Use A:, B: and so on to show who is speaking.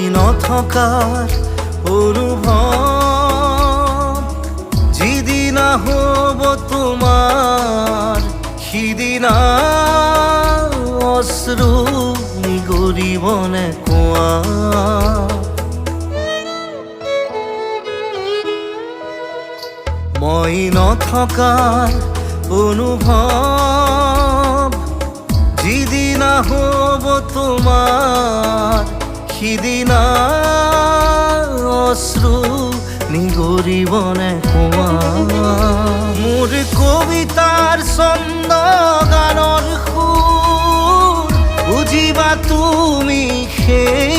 A: নথকাৰ অনুভৱ যিদিনা হ'ব তোমাৰ সিদিনা অশ্ৰু নিগৰিবনে কোৱা মই নথকাৰ অনুভৱ যিদিনা হ'ব তোমাৰ সিদিনা অশ্ৰু নিগৰিবনে কোৱা মোৰ কবিতাৰ ছন্দ গানৰ সুৰ বুজিবা তুমি সেই